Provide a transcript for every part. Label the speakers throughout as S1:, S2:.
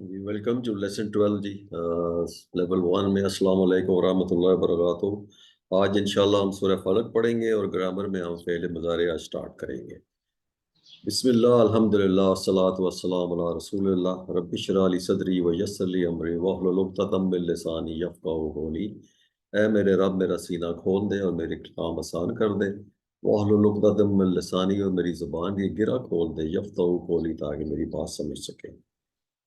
S1: G welcome to lesson 12 جی level 1 میں السلام علیکم ورحمۃ اللہ وبرکاتہ۔ آج انشاءاللہ ہم سورہ فلق پڑھیں گے اور گرامر میں ہم فعل مضارع سٹارٹ کریں گے۔ بسم اللہ الحمدللہ والصلاۃ والسلام علی رسول اللہ رب اشرح لی صدری ویسر لی امری واحلل عقدۃ من لسانی یفقہوا قولی۔ اے میرے رب میرا سینہ کھول دے اور میرے کام آسان کر دے۔ واحلل عقدۃ من لسانی، اور میری زبان کی گرہ کھول دے، یفقہوا قولی، تاکہ میری بات سمجھ سکے۔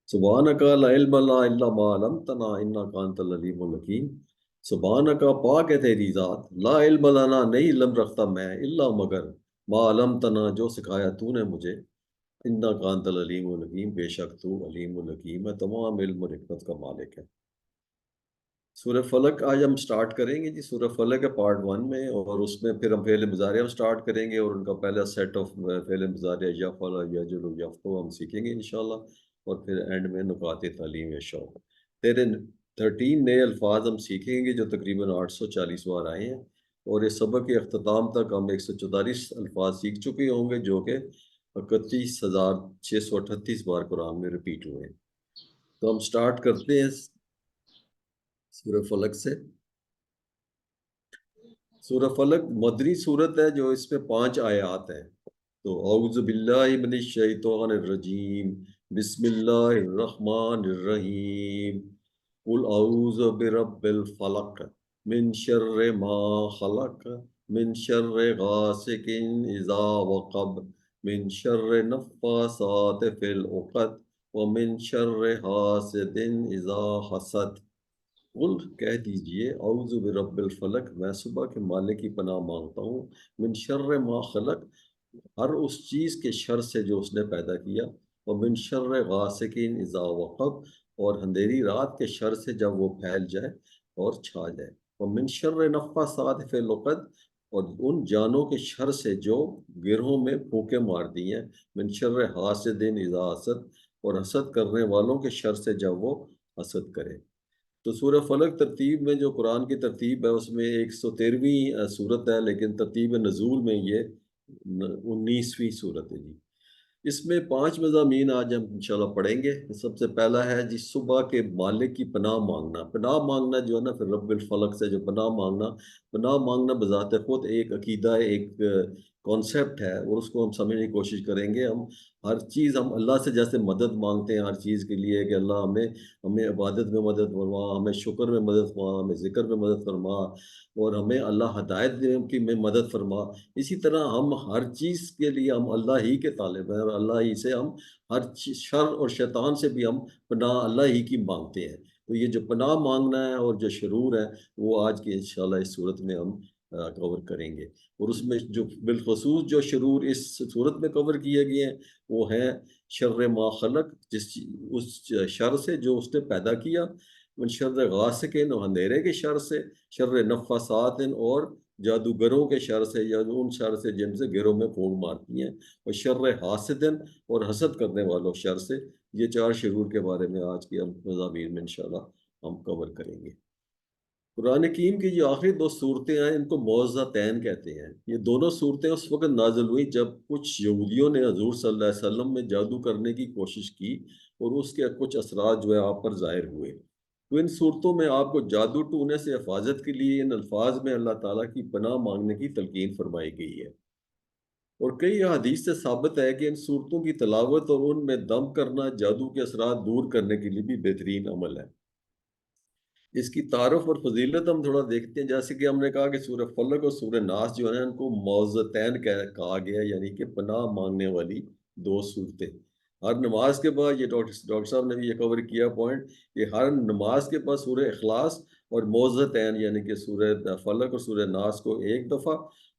S1: سبحانک لا علم لنا الا ما علمتنا انک انت العلیم الحکیم۔ سبحانک پاک ہے تیری ذات، لا علم لنا نہیں علم رکھتا میں، الا مگر ما علمتنا جو سکھایا تو نے مجھے، انک انت العلیم الحکیم بے شک تو علیم الحکیم ہے، تمام علم اور حکمت کا مالک ہے۔ سورہ فلق آج ہم سٹارٹ کریں گے جی۔ سورہ فلق ہے پارٹ 1 میں، اور اس میں پھر ہم فعل مضارع ہم سٹارٹ کریں گے، اور ان کا پہلا سیٹ آف فعل مضارع یفعل یجعل یفعل ہم سیکھیں گے انشاءاللہ، اور پھر اینڈ میں نکات تعلیم یا شوق۔ 13 نئے الفاظ ہم سیکھیں گے جو تقریباً 840 بار آئے ہیں، اور اس سبق کے اختتام تک ہم 144 الفاظ سیکھ چکے ہوں گے، جو کہ 31,638 بار قرآن میں ریپیٹ ہوئے ہیں۔ تو ہم سٹارٹ کرتے ہیں سورہ فلق سے۔ سورہ فلق مدنی صورت ہے، جو اس میں 5 آیات ہیں۔ تو اعوذ باللہ من الشیطان الرجیم، بسم اللہ الرحمن الرحیم، قل اعوذ برب الفلق من شر ما خلق، من شر غاسق اذا وقب، من شر النفاثات فی العقد، ومن شر حاسد اذا حسد۔ قل کہہ دیجئے، اعوذ برب الفلق، میں صبح کے مالک کی پناہ مانگتا ہوں، من شر ما خلق، ہر اس چیز کے شر سے جو اس نے پیدا کیا، اور من شر غاسق اذا وقب، اور اندھیری رات کے شر سے جب وہ پھیل جائے اور چھا جائے، اور من شر نفاثات فی العقد، اور ان جانوں کے شر سے جو گرہوں میں پھونکے مار دی ہیں، من شر حاسد اذا حسد، اور حسد کرنے والوں کے شر سے جب وہ حسد کرے۔ تو سورہ فلق ترتیب میں جو قرآن کی ترتیب ہے اس میں 113ویں سورت ہے، لیکن ترتیب نزول میں یہ 19ویں سورت ہے جی۔ اس میں 5 مضامین آج ہم انشاءاللہ پڑھیں گے۔ سب سے پہلا ہے جی صبح کے مالک کی پناہ مانگنا۔ پناہ مانگنا جو ہے نا، پھر رب الفلق سے جو پناہ مانگنا بذات خود ایک عقیدہ ہے، ایک کانسیپٹ ہے، اور اس کو ہم سمجھنے کی کوشش کریں گے۔ ہم ہر چیز ہم اللہ سے جیسے مدد مانگتے ہیں ہر چیز کے لیے، کہ اللہ ہمیں عبادت میں مدد فرما، ہمیں شکر میں مدد فرما، ہمیں ذکر میں مدد فرما، اور ہمیں اللہ ہدایت کی میں مدد فرما، اسی طرح ہم ہر چیز کے لیے ہم اللہ ہی کے طالب ہیں، اور اللہ ہی سے ہم ہر شر اور شیطان سے بھی ہم پناہ اللہ ہی کی مانگتے ہیں۔ تو یہ جو پناہ مانگنا ہے اور جو شرور ہے، وہ آج کی انشاءاللہ اس صورت میں ہم کور کریں گے۔ اور اس میں جو بالخصوص جو شرور اس صورت میں کور کیے گئے ہیں، وہ ہیں شر ما خلق، اس شر سے جو اس نے پیدا کیا، من شر غاسق، اندھیرے کے شر سے، شر نفاثات، اور جادوگروں کے شر سے، یا ان شر سے جن سے گھروں میں پھونک مارتی ہیں، اور شر حاسد، اور حسد کرنے والوں شر سے۔ یہ 4 شرور کے بارے میں آج کی ہم مضامین میں انشاءاللہ ہم کور کریں گے۔ قرآن حکیم کی جو آخری 2 صورتیں ہیں، ان کو معوذتین کہتے ہیں۔ یہ دونوں صورتیں اس وقت نازل ہوئی جب کچھ یہودیوں نے حضور صلی اللہ علیہ وسلم میں جادو کرنے کی کوشش کی، اور اس کے کچھ اثرات جو ہے آپ پر ظاہر ہوئے۔ تو ان صورتوں میں آپ کو جادو ٹونے سے حفاظت کے لیے ان الفاظ میں اللہ تعالیٰ کی پناہ مانگنے کی تلقین فرمائی گئی ہے۔ اور کئی حدیث سے ثابت ہے کہ ان صورتوں کی تلاوت اور ان میں دم کرنا جادو کے اثرات دور کرنے کے لیے بھی بہترین عمل ہے۔ اس کی تعارف اور فضیلت ہم تھوڑا دیکھتے ہیں۔ جیسے کہ ہم نے کہا کہ سورہ فلق اور سورہ ناس جو ہیں ان کو معوذتین کہا گیا، یعنی کہ پناہ مانگنے والی 2 صورتیں۔ ہر نماز کے بعد، یہ ڈاکٹر صاحب نے بھی یہ کور کیا پوائنٹ، کہ ہر نماز کے بعد سورہ اخلاص اور معوذتین یعنی کہ سورہ فلق اور سورہ ناس کو 1 دفعہ،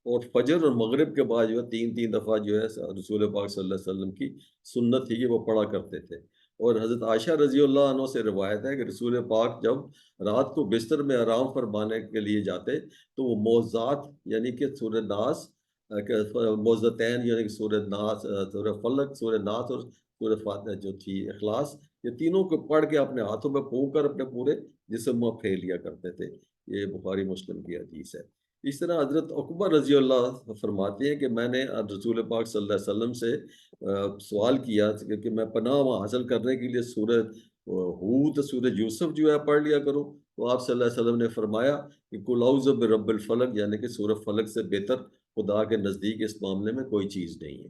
S1: اور فجر اور مغرب کے بعد جو ہے 3 دفعہ جو ہے رسول پاک صلی اللہ علیہ وسلم کی سنت تھی کہ وہ پڑھا کرتے تھے۔ اور حضرت عائشہ رضی اللہ عنہ سے روایت ہے کہ رسول پاک جب رات کو بستر میں آرام فرمانے کے لیے جاتے تو وہ معوذات یعنی کہ سورہ ناس، معوذتین یعنی کہ سورہ ناس، سورہ فلق، سورہ ناس، اور سورہ فاتحہ جو تھی اخلاص، یہ تینوں کو پڑھ کے اپنے ہاتھوں میں پھونک کر اپنے پورے جسم میں پھیر لیا کرتے تھے۔ یہ بخاری مسلم کی حدیث ہے۔ اس طرح حضرت عقبہ رضی اللہ فرماتے ہیں کہ میں نے رسول پاک صلی اللہ علیہ وسلم سے سوال کیا کہ میں پناہ حاصل کرنے کے لیے سورہ ہود سورہ یوسف جو ہے پڑھ لیا کرو. تو آپ صلی اللہ علیہ وسلم نے فرمایا کہ قل اعوذ برب الفلق، یعنی کہ سورہ فلق سے بہتر خدا کے نزدیک اس معاملے میں کوئی چیز نہیں ہے.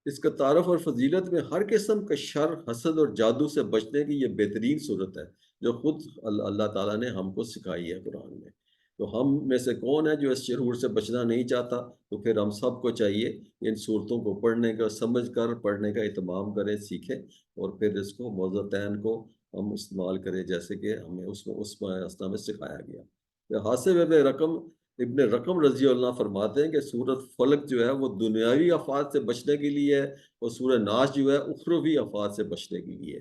S1: اس کا تعارف اور فضیلت میں ہر قسم کا شر، حسد اور جادو سے بچنے کی یہ بہترین صورت ہے جو خود اللہ تعالیٰ نے ہم کو سکھائی ہے قرآن میں. تو ہم میں سے کون ہے جو اس شرور سے بچنا نہیں چاہتا؟ تو پھر ہم سب کو چاہیے ان صورتوں کو پڑھنے کا، سمجھ کر پڑھنے کا اہتمام کریں، سیکھیں، اور پھر اس کو موضوعین کو ہم استعمال کریں جیسے کہ ہمیں اس میں اسنا میں سکھایا گیا. حاصل ابن رقم رضی اللہ عنہ فرماتے ہیں کہ سورۃ فلق جو ہے وہ دنیاوی آفات سے بچنے کے لیے ہے، اور سورہ ناس جو ہے اخروی آفات سے بچنے کے لیے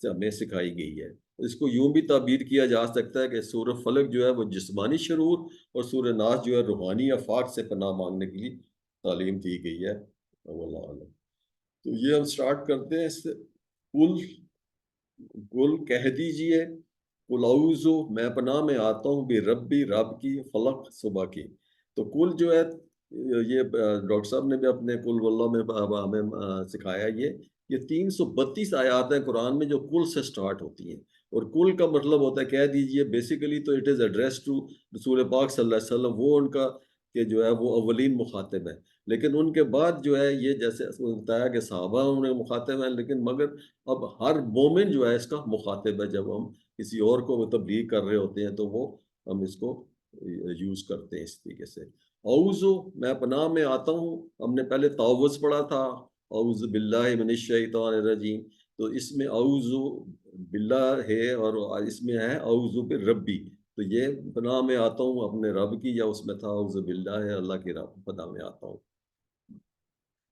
S1: ہمیں سکھائی گئی ہے. اس کو یوں بھی تعبیر کیا جا سکتا ہے کہ سورہ فلق جو ہے وہ جسمانی شرور، اور سورہ ناس جو ہے روحانی آفات سے پناہ مانگنے کے لیے تعلیم دی گئی ہے. واللہ اعلم. تو یہ ہم سٹارٹ کرتے ہیں اس سے. قل کہہ دیجئے، قل اعوذ میں پناہ میں آتا ہوں بھی ربی، رب کی، فلق صبح کی. تو قل جو ہے یہ ڈاکٹر صاحب نے بھی اپنے قل واللہ میں ہمیں سکھایا. یہ 332 آیات ہیں قرآن میں جو قل سے سٹارٹ ہوتی ہیں. اور قل کا مطلب ہوتا ہے کہہ دیجئے. بیسیکلی تو اٹ از ایڈریس ٹو رسول پاک صلی اللہ علیہ وسلم، وہ ان کا کہ جو ہے وہ اولین مخاطب ہیں. لیکن ان کے بعد جو ہے یہ جیسے بتایا کہ صحابہ انہیں مخاطب ہیں، لیکن مگر اب ہر مومن جو ہے اس کا مخاطب ہے. جب ہم کسی اور کو تبلیغ کر رہے ہوتے ہیں تو وہ ہم اس کو یوز کرتے ہیں اس طریقے سے. اعوذ میں پناہ میں آتا ہوں. ہم نے پہلے تعوذ پڑھا تھا، اعوذ باللہ من الشیطان الرجیم. تو اس میں اعوذ باللہ ہے اور اس میں ہے اعوذ بربی. تو یہ پناہ میں آتا ہوں اپنے رب کی، یا اس میں تھا اعوذ باللہ ہے اللہ کی رب پناہ میں آتا ہوں.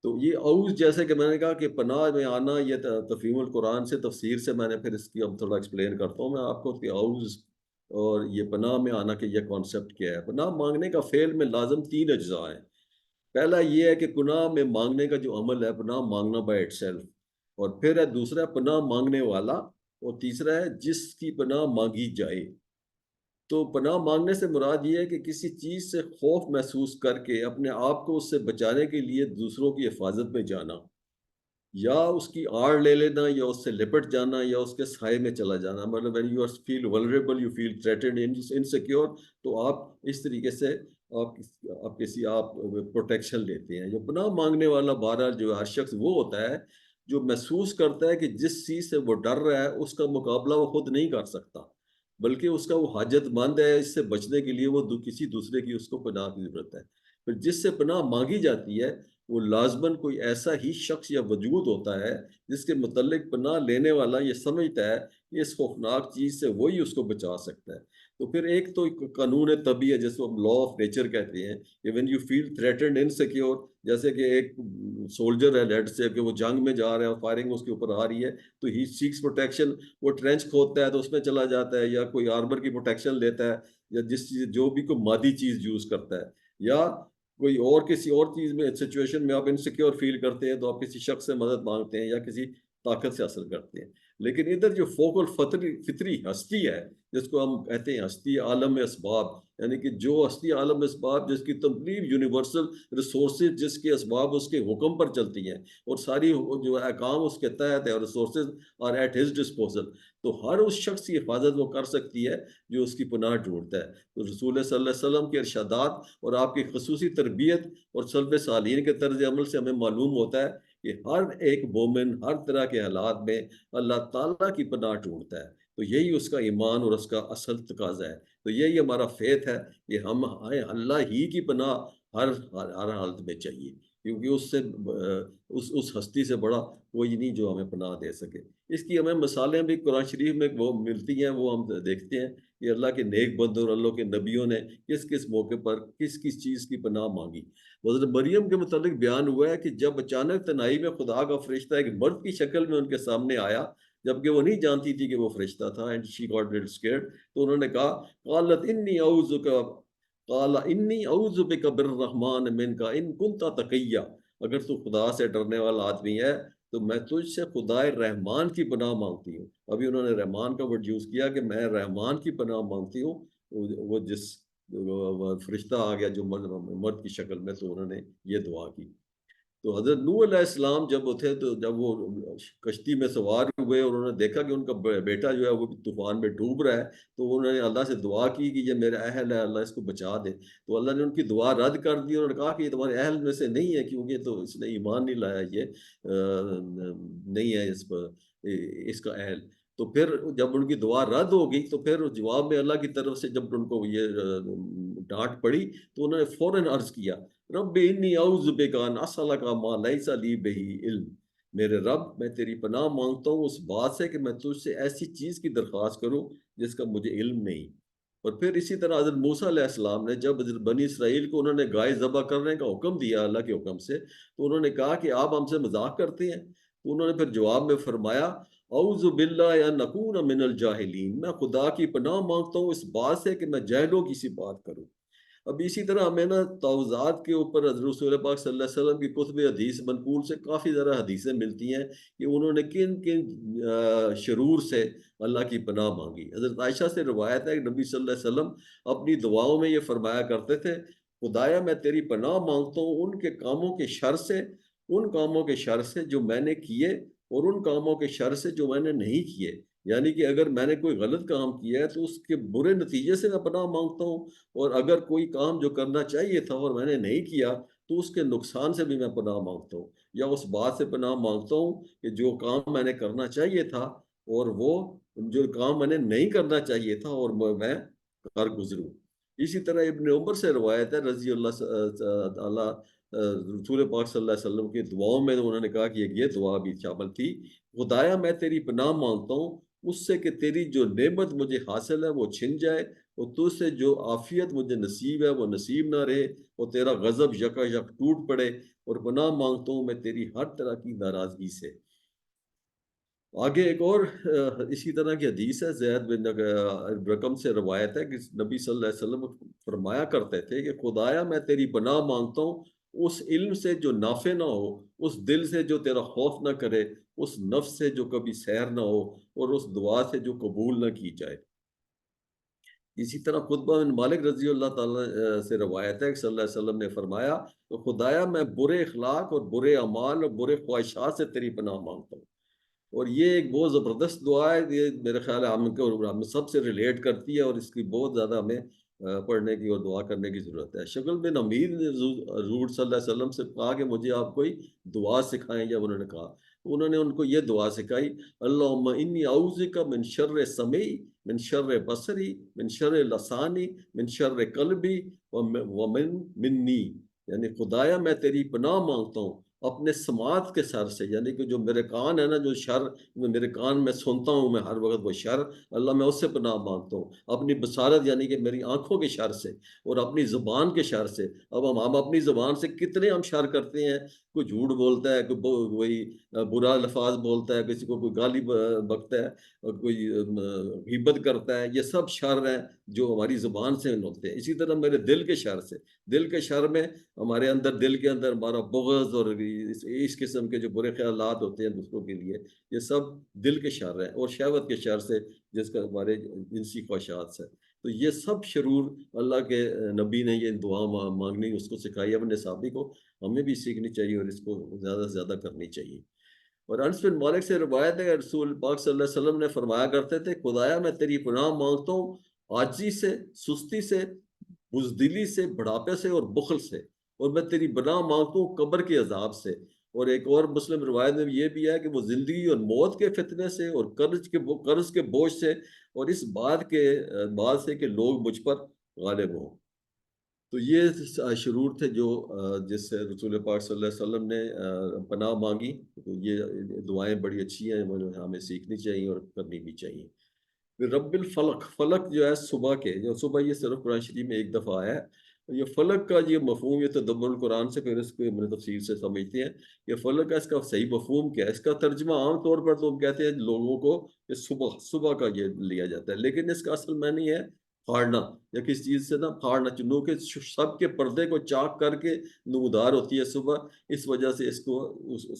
S1: تو یہ اعوذ جیسے کہ میں نے کہا کہ پناہ میں آنا، یہ تفہیم القرآن سے تفسیر سے میں نے پھر اس کی اب تھوڑا ایکسپلین کرتا ہوں میں آپ کو کہ اعوذ اور یہ پناہ میں آنا کہ یہ کانسیپٹ کیا ہے. پناہ مانگنے کا فعل میں لازم 3 اجزاء ہیں. پہلا یہ ہے کہ پناہ میں مانگنے کا جو عمل ہے، پناہ مانگنا بائی اٹ سیلف، اور پھر ہے دوسرا پناہ مانگنے والا، اور تیسرا ہے جس کی پناہ مانگی جائے. تو پناہ مانگنے سے مراد یہ ہے کہ کسی چیز سے خوف محسوس کر کے اپنے آپ کو اس سے بچانے کے لیے دوسروں کی حفاظت میں جانا، یا اس کی آڑ لے لینا، یا اس سے لپٹ جانا، یا اس کے سائے میں چلا جانا. مطلب when you feel vulnerable, you feel threatened, insecure، تو آپ اس طریقے سے آپ پروٹیکشن لیتے ہیں. جو پناہ مانگنے والا بہرحال جو ہر شخص وہ ہوتا ہے جو محسوس کرتا ہے کہ جس چیز سے وہ ڈر رہا ہے اس کا مقابلہ وہ خود نہیں کر سکتا، بلکہ اس کا وہ حاجت مند ہے. اس سے بچنے کے لیے وہ کسی دوسرے کی اس کو پناہ کی ضرورت ہے. پھر جس سے پناہ مانگی جاتی ہے وہ لازماً کوئی ایسا ہی شخص یا وجود ہوتا ہے جس کے متعلق پناہ لینے والا یہ سمجھتا ہے کہ اس خوفناک چیز سے وہی اس کو بچا سکتا ہے. تو پھر ایک تو قانون طبیعی ہے جس کو ہم لا آف نیچر کہتے ہیں کہ when you feel threatened, insecure، جیسے کہ ایک سولجر ہے لیٹ سے کہ وہ جنگ میں جا رہا ہے اور فائرنگ اس کے اوپر آ رہی ہے، تو ہی سیکس پروٹیکشن. وہ ٹرینچ کھودتا ہے تو اس میں چلا جاتا ہے، یا کوئی آرمر کی پروٹیکشن لیتا ہے، یا جس چیز جو بھی کوئی مادی چیز یوز کرتا ہے، یا کوئی اور کسی اور چیز میں سچویشن میں آپ انسیکیور فیل کرتے ہیں تو آپ کسی شخص سے مدد مانگتے ہیں یا کسی طاقت سے حاصل کرتے ہیں. لیکن ادھر جو فوق الفطری ہستی ہے جس کو ہم کہتے ہیں ہستی عالم اسباب، یعنی کہ جو ہستی عالم اسباب جس کی تمام یونیورسل ریسورسز، جس کے اسباب اس کے حکم پر چلتی ہیں اور ساری جو احکام اس کے تحت ہے اور resources are at his disposal, تو ہر اس شخص کی حفاظت وہ کر سکتی ہے جو اس کی پناہ ڈھونڈتا ہے. تو رسول صلی اللہ علیہ وسلم کے ارشادات اور آپ کی خصوصی تربیت اور سلف صالحین کے طرز عمل سے ہمیں معلوم ہوتا ہے کہ ہر ایک مومن ہر طرح کے حالات میں اللہ تعالیٰ کی پناہ ڈھونڈتا ہے. تو یہی اس کا ایمان اور اس کا اصل تقاضا ہے. تو یہی ہمارا فیتھ ہے کہ ہم اللہ ہی کی پناہ ہر حالت میں چاہیے، کیونکہ اس سے اس ہستی سے بڑا کوئی نہیں جو ہمیں پناہ دے سکے. اس کی ہمیں مثالیں بھی قرآن شریف میں وہ ملتی ہیں، وہ ہم دیکھتے ہیں کہ اللہ کے نیک بندوں اور اللہ کے نبیوں نے کس کس موقع پر کس کس چیز کی پناہ مانگی. حضرت مریم کے متعلق بیان ہوا ہے کہ جب اچانک تنہائی میں خدا کا فرشتہ ایک مرد کی شکل میں ان کے سامنے آیا، جبکہ وہ نہیں جانتی تھی کہ وہ فرشتہ تھا، and she got little scared. تو انہوں نے کہا قالت انی اعوذ قال انی اعوذ بک بالرحمن منک ان کنت تقیا، اگر تو خدا سے ڈرنے والا آدمی ہے تو میں تجھ سے خدائے رحمان کی پناہ مانگتی ہوں. ابھی انہوں نے رحمان کا ورڈ یوز کیا کہ میں رحمان کی پناہ مانگتی ہوں. وہ جس فرشتہ آ گیا جو مرد کی شکل میں، تو انہوں نے یہ دعا کی. تو حضرت نوح علیہ السلام جب وہ تھے تو جب وہ کشتی میں سوار ہوئے اور انہوں نے دیکھا کہ ان کا بیٹا جو ہے وہ طوفان میں ڈوب رہا ہے، تو انہوں نے اللہ سے دعا کی کہ یہ میرا اہل ہے، اللہ اس کو بچا دے. تو اللہ نے ان کی دعا رد کر دی، انہوں نے کہا کہ یہ تمہارے اہل میں سے نہیں ہے، کیونکہ تو اس نے ایمان نہیں لایا، یہ نہیں ہے اس کا اہل. تو پھر جب ان کی دعا رد ہو گئی تو پھر جواب میں اللہ کی طرف سے جب ان کو یہ ڈانٹ پڑی تو انہوں نے فوراً عرض کیا، رب انی اعوذ بک ان اسالک ما لیس لی بہ علم. میرے رب، میں تیری پناہ مانگتا ہوں اس بات سے کہ میں تجھ سے ایسی چیز کی درخواست کروں جس کا مجھے علم نہیں. اور پھر اسی طرح حضرت موسیٰ علیہ السلام نے جب حضرت بنی اسرائیل کو انہوں نے گائے ذبح کرنے کا حکم دیا اللہ کے حکم سے، تو انہوں نے کہا کہ آپ ہم سے مذاق کرتے ہیں. تو انہوں نے پھر جواب میں فرمایا، اعوذ باللہ ان اکون من الجاہلین، میں خدا کی پناہ مانگتا ہوں اس بات سے کہ میں جاہلوں کی سی بات کروں. اب اسی طرح ہمیں نا تعوذات کے اوپر حضرت رسول پاک صلی اللہ علیہ وسلم کی کتب حدیث منقول سے کافی زیادہ حدیثیں ملتی ہیں کہ انہوں نے کن کن شرور سے اللہ کی پناہ مانگی. حضرت عائشہ سے روایت ہے کہ نبی صلی اللہ علیہ وسلم اپنی دعاؤں میں یہ فرمایا کرتے تھے، خدایا میں تیری پناہ مانگتا ہوں ان کے کاموں کے شر سے، ان کاموں کے شر سے جو میں نے کیے اور ان کاموں کے شر سے جو میں نے نہیں کیے. یعنی کہ اگر میں نے کوئی غلط کام کیا ہے تو اس کے برے نتیجے سے میں پناہ مانگتا ہوں، اور اگر کوئی کام جو کرنا چاہیے تھا اور میں نے نہیں کیا تو اس کے نقصان سے بھی میں پناہ مانگتا ہوں، یا اس بات سے پناہ مانگتا ہوں کہ جو کام میں نے کرنا چاہیے تھا اور وہ جو کام میں نے نہیں کرنا چاہیے تھا اور میں کر گزروں. اسی طرح ابن عمر سے روایت ہے رضی اللہ تعالیٰ، رسول پاک صلی اللہ علیہ وسلم کی دعاؤں میں انہوں نے کہا کہ یہ دعا بھی شامل تھی، خدایا میں تیری پناہ مانگتا ہوں اس سے کہ تیری جو نعمت مجھے حاصل ہے وہ چھن جائے، اور تجھ سے جو عافیت مجھے نصیب ہے وہ نصیب نہ رہے، اور تیرا غضب یکا یک ٹوٹ پڑے، اور پناہ مانگتا ہوں میں تیری ہر طرح کی ناراضگی سے. آگے ایک اور اسی طرح کی حدیث ہے، زید بن رقم سے روایت ہے کہ نبی صلی اللہ علیہ وسلم فرمایا کرتے تھے کہ خدایا میں تیری پناہ مانگتا ہوں اس علم سے جو نافع نہ ہو، اس دل سے جو تیرا خوف نہ کرے، اس نفس سے جو کبھی سیر نہ ہو، اور اس دعا سے جو قبول نہ کی جائے. اسی طرح خطبہ بن مالک رضی اللہ تعالیٰ سے روایت ہے کہ صلی اللہ علیہ وسلم نے فرمایا تو خدایا میں برے اخلاق اور برے اعمال اور برے خواہشات سے تیری پناہ مانگتا ہوں. اور یہ ایک بہت زبردست دعا ہے، یہ میرے خیال ہے ہم سب سے ریلیٹ کرتی ہے، اور اس کی بہت زیادہ ہمیں پڑھنے کی اور دعا کرنے کی ضرورت ہے. شکل بن امیر نے حضور صلی اللہ علیہ وسلم سے کہا کہ مجھے آپ کوئی دعا سکھائیں، جب انہوں نے کہا تو انہوں نے ان کو یہ دعا سکھائی، اللہم انی اعوذک من شر سمعی، من شر بصری، من شر لسانی، من شر قلبی ومن منی. یعنی خدایا میں تیری پناہ مانگتا ہوں اپنے سماعت کے شر سے، یعنی کہ جو میرے کان ہے نا، جو شر میرے کان میں سنتا ہوں میں ہر وقت وہ شر، اللہ میں اس سے پناہ مانگتا ہوں. اپنی بصارت یعنی کہ میری آنکھوں کے شر سے، اور اپنی زبان کے شر سے. اب ہم اپنی زبان سے کتنے ہم شر کرتے ہیں، کوئی جھوٹ بولتا ہے، کوئی برا الفاظ بولتا ہے، کسی کو کوئی گالی بکتا ہے، اور کوئی غیبت کرتا ہے. یہ سب شر ہیں جو ہماری زبان سے نکلتے ہیں. اسی طرح میرے دل کے شر سے، دل کے شر میں ہمارے اندر، دل کے اندر ہمارا بغض اور اس قسم کے جو برے خیالات ہوتے ہیں دوسروں کے لیے، یہ سب دل کے شر ہیں. اور شہوت کے شر سے جس کا ہمارے جنسی خواہشات سے. تو یہ سب شرور اللہ کے نبی نے یہ دعا مانگنی اس کو سکھائی اپنے صحابی کو، ہمیں بھی سیکھنی چاہیے اور اس کو زیادہ سے زیادہ کرنی چاہیے. اور انس بن مالک سے روایت ہے کہ رسول پاک صلی اللہ علیہ وسلم نے فرمایا کرتے تھے، خدایا میں تیری پناہ مانگتا ہوں عاجزی سے، سستی سے، بزدلی سے، بڑھاپے سے اور بخل سے، اور میں تیری پناہ مانگتا ہوں قبر کے عذاب سے. اور ایک اور مسلم روایت میں یہ بھی ہے کہ وہ زندگی اور موت کے فتنے سے، اور قرض کے بوجھ سے، اور اس بات سے کہ لوگ مجھ پر غالب ہوں. تو یہ شرور تھے جو جس سے رسول پاک صلی اللہ علیہ وسلم نے پناہ مانگی. تو یہ دعائیں بڑی اچھی ہیں، ہمیں سیکھنی چاہیے اور کرنی بھی چاہیے. پھر رب الفلق، فلق جو ہے صبح کے، جو صبح یہ صرف قرآن شریف میں ایک دفعہ آیا ہے. یہ فلق کا یہ مفہوم، یہ تدبر القرآن سے پھر اس کو ہم تفصیل سے سمجھتے ہیں. یہ فلق کا اس کا صحیح مفہوم کیا ہے؟ اس کا ترجمہ عام طور پر تو ہم کہتے ہیں لوگوں کو کہ صبح کا یہ لیا جاتا ہے، لیکن اس کا اصل معنی ہے پھاڑنا، یا کسی چیز سے نا پھاڑنا، چنو کے سب کے پردے کو چاک کر کے نمودار ہوتی ہے صبح، اس وجہ سے اس کو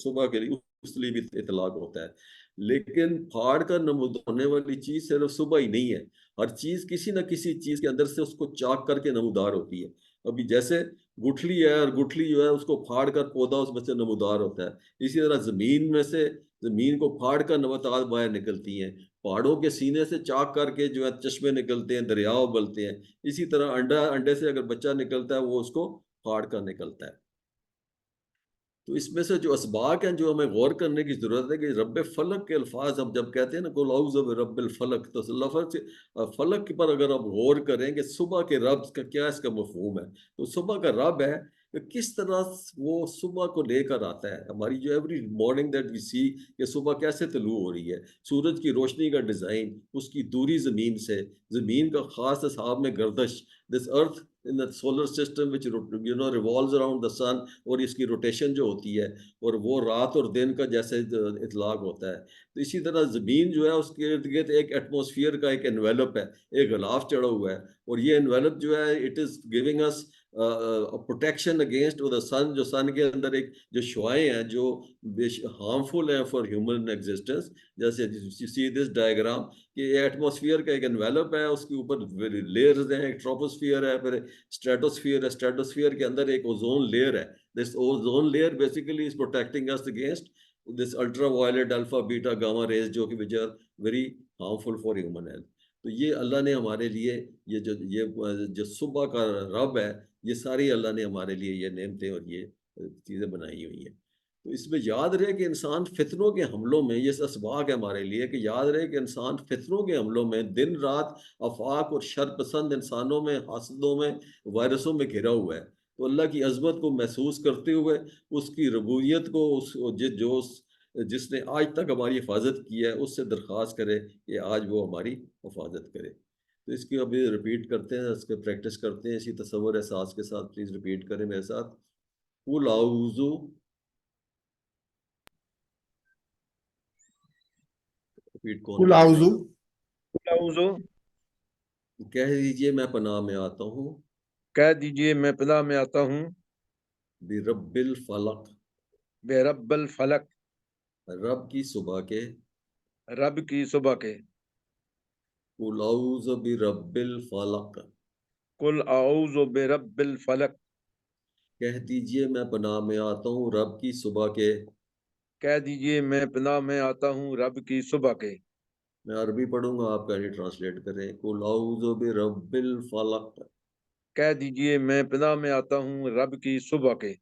S1: صبح کے لیے اس لیے بھی اطلاق ہوتا ہے. لیکن پھاڑ کر نمود ہونے والی چیز صرف صبح ہی نہیں ہے، ہر چیز کسی نہ کسی چیز کے اندر سے اس کو چاک کر کے نمودار ہوتی ہے. ابھی جیسے گٹھلی ہے اور گٹھلی جو ہے اس کو پھاڑ کر پودا اس میں سے نمودار ہوتا ہے، اسی طرح زمین میں سے زمین کو پھاڑ کر نباتات باہر نکلتی ہیں، پہاڑوں کے سینے سے چاک کر کے جو ہے چشمے نکلتے ہیں، دریا ابلتے ہیں، اسی طرح انڈے سے اگر بچہ نکلتا ہے وہ اس کو پھاڑ کر نکلتا ہے۔ تو اس میں سے جو اسباق ہیں جو ہمیں غور کرنے کی ضرورت ہے کہ رب فلک کے الفاظ ہم جب کہتے ہیں نا قل اعوذ برب الفلق، تو لفظ فلک پر اگر آپ غور کریں کہ صبح کے رب کا کیا اس کا مفہوم ہے، تو صبح کا رب ہے کہ کس طرح وہ صبح کو لے کر آتا ہے، ہماری جو ایوری مارننگ دیٹ وی سی کہ صبح کیسے طلوع ہو رہی ہے، سورج کی روشنی کا ڈیزائن، اس کی دوری زمین سے، زمین کا خاص حساب میں گردش، دس ارتھ in the solar system which revolves around the sun، اور اس کی روٹیشن جو ہوتی ہے اور وہ رات اور دن کا جیسے اطلاق ہوتا ہے، تو اسی طرح زمین جو ہے اس کے ارد گرد ایک ایٹماسفیئر کا ایک انویلپ ہے، ایک غلاف چڑھا ہوا ہے، اور یہ انویلپ جو ہے it is giving us protection against the sun, جو سن کے اندر ایک جو شعائیں ہیں جو ہارمفل ہیں فار ہیومن ایگزسٹنس، جیسے سی دس ڈائیگرام کہ یہ ایٹماسفیئر کا ایک انویلپ ہے، اس کے اوپر لیئرز ہیں، ایک ٹروپوسفیئر ہے، پھر اسٹریٹوسفیئر ہے، اسٹریٹوسفیئر کے اندر ایک اوزون لیئر ہے، this ozone layer basically is protecting us against this ultra violet alpha beta gamma rays جو کہ which are very harmful for human health. تو یہ اللہ نے ہمارے لیے یہ صبح کا رب ہے، یہ ساری اللہ نے ہمارے لیے یہ نعمتیں اور یہ چیزیں بنائی ہوئی ہیں۔ تو اس میں یاد رہے کہ انسان فتنوں کے حملوں میں، یہ اسباق ہے ہمارے لیے کہ یاد رہے کہ انسان فتنوں کے حملوں میں دن رات آفاق اور شر پسند انسانوں میں، حاسدوں میں، وائرسوں میں گھرا ہوا ہے، تو اللہ کی عظمت کو محسوس کرتے ہوئے اس کی ربوبیت کو جس نے آج تک ہماری حفاظت کی ہے اس سے درخواست کرے کہ آج وہ ہماری حفاظت کرے۔ تو اس کی ابھی ریپیٹ کرتے ہیں، اس کے پریکٹس کرتے ہیں اسی تصور احساس کے ساتھ، پلیز ریپیٹ کریں میرے ساتھ۔ قل اعوذ، ریپیٹ کون
S2: قل
S1: کرے
S2: اعوذ،
S3: اعوذ،
S1: کہہ دیجئے میں پناہ میں آتا ہوں،
S3: کہہ دیجئے میں پناہ میں آتا ہوں،
S1: برب الفلق،
S3: بے رب الفلق،
S1: رب کی صبح کے،
S3: رب کی صبح کے،
S1: قل اعوذ برب الفلق،
S3: قل اعوذ برب الفلق،
S1: کہہ دیجئے میں پناہ میں آتا ہوں رب کی صبح کے،
S3: کہہ دیجئے میں پناہ میں آتا ہوں رب کی صبح کے۔
S1: میں عربی پڑھوں گا، آپ پہلے ٹرانسلیٹ کریں۔ قل اعوذ برب الفلق،
S3: کہہ دیجئے میں پناہ میں آتا ہوں رب کی صبح کے۔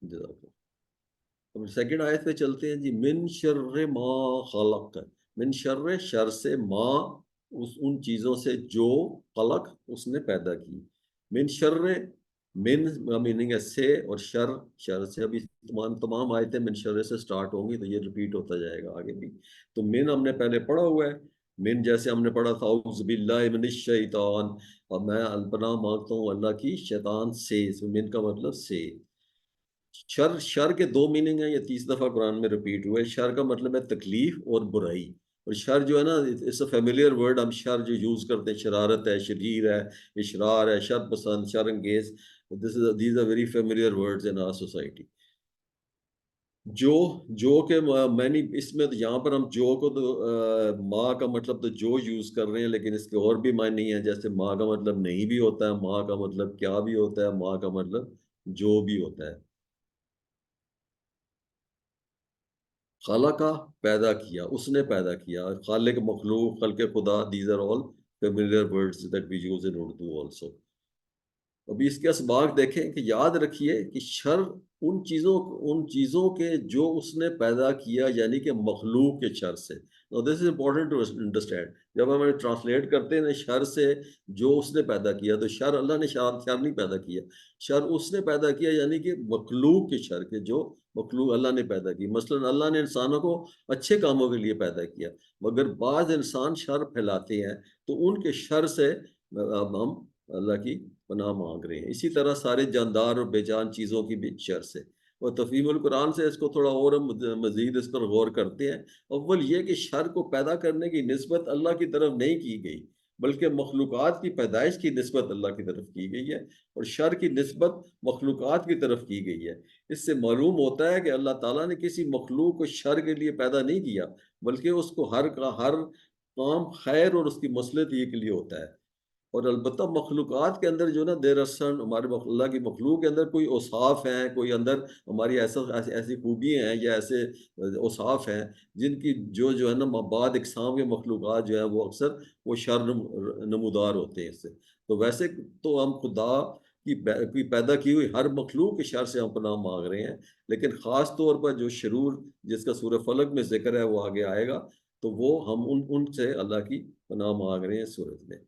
S1: جزاک اللہ۔ اب سیکنڈ آیت پہ چلتے ہیں جی۔ من شر ما خلق، من شر، شر سے، ما ان چیزوں سے جو، خلق اس نے پیدا کی، من شر، من میننگ ہے سے، اور شر، شر سے ابھی تمام آیتیں من شر سے سٹارٹ ہوں گی، تو یہ ریپیٹ ہوتا جائے گا آگے بھی۔ تو من ہم نے پہلے پڑھا ہوا ہے، من جیسے ہم نے پڑھا تھا اعوذ باللہ من الشیطان، اور میں پناہ مانگتا ہوں اللہ کی شیطان سے، من کا مطلب سے۔ شر، شر کے دو میننگ ہیں، یہ 30 دفعہ قرآن میں ریپیٹ ہوئے۔ شر کا مطلب ہے تکلیف اور برائی، اور شر جو ہے نا اٹس اے فیملیئر ورڈ، ہم شر جو یوز کرتے ہیں، شرارت ہے، شریر ہے، اشرار ہے، شر پسند، شر انگیز، these are very familiar words in our society. جو کہ معنی اس میں یہاں پر ہم جو کو تو ماں کا مطلب تو جو یوز کر رہے ہیں، لیکن اس کے اور بھی معنی ہیں، جیسے ماں کا مطلب نہیں بھی ہوتا ہے، ماں کا مطلب کیا بھی ہوتا ہے، ماں کا مطلب جو بھی ہوتا ہے۔ خالقہ، پیدا کیا، اس نے پیدا کیا، خالق، مخلوق، خلق خدا، these are all familiar words that we use in Urdu also۔ ابھی اس کے اسباق دیکھیں کہ یاد رکھیے کہ شر ان چیزوں کے جو اس نے پیدا کیا، یعنی کہ مخلوق کے شر سے۔ Now this is important to understand۔ جب ہم ٹرانسلیٹ کرتے ہیں شر سے جو اس نے پیدا کیا، تو شر اللہ نے شر نہیں پیدا کیا، شر اس نے پیدا کیا، یعنی کہ مخلوق کے شر کے جو مخلوق اللہ نے پیدا کی۔ مثلا اللہ نے انسانوں کو اچھے کاموں کے لیے پیدا کیا، مگر بعض انسان شر پھیلاتے ہیں، تو ان کے شر سے ہم اللہ کی پناہ مانگ رہے ہیں۔ اسی طرح سارے جاندار اور بے جان چیزوں کی بھی شر سے۔ اور تفہیم القرآن سے اس کو تھوڑا اور مزید اس پر غور کرتے ہیں۔ اول یہ کہ شر کو پیدا کرنے کی نسبت اللہ کی طرف نہیں کی گئی، بلکہ مخلوقات کی پیدائش کی نسبت اللہ کی طرف کی گئی ہے، اور شر کی نسبت مخلوقات کی طرف کی گئی ہے۔ اس سے معلوم ہوتا ہے کہ اللہ تعالیٰ نے کسی مخلوق کو شر کے لیے پیدا نہیں کیا، بلکہ اس کو ہر کام خیر اور اس کی مصلحت ہی کے لیے ہوتا ہے۔ اور البتہ مخلوقات کے اندر جو نا دیر اثر ہمارے اللہ کی مخلوق کے اندر کوئی اوصاف ہیں، کوئی اندر ہماری ایسی خوبیاں ہیں یا ایسے اوصاف ہیں جن کی جو ہے نا بعد اقسام کے مخلوقات جو ہے وہ اکثر وہ شر نمودار ہوتے ہیں اس سے. تو ویسے تو ہم خدا کی پیدا کی ہوئی ہر مخلوق کے شر سے ہم پناہ مانگ رہے ہیں، لیکن خاص طور پر جو شرور جس کا سورہ فلق میں ذکر ہے وہ آگے آئے گا، تو وہ ہم ان سے اللہ کی پناہ مانگ رہے ہیں اس صورت میں.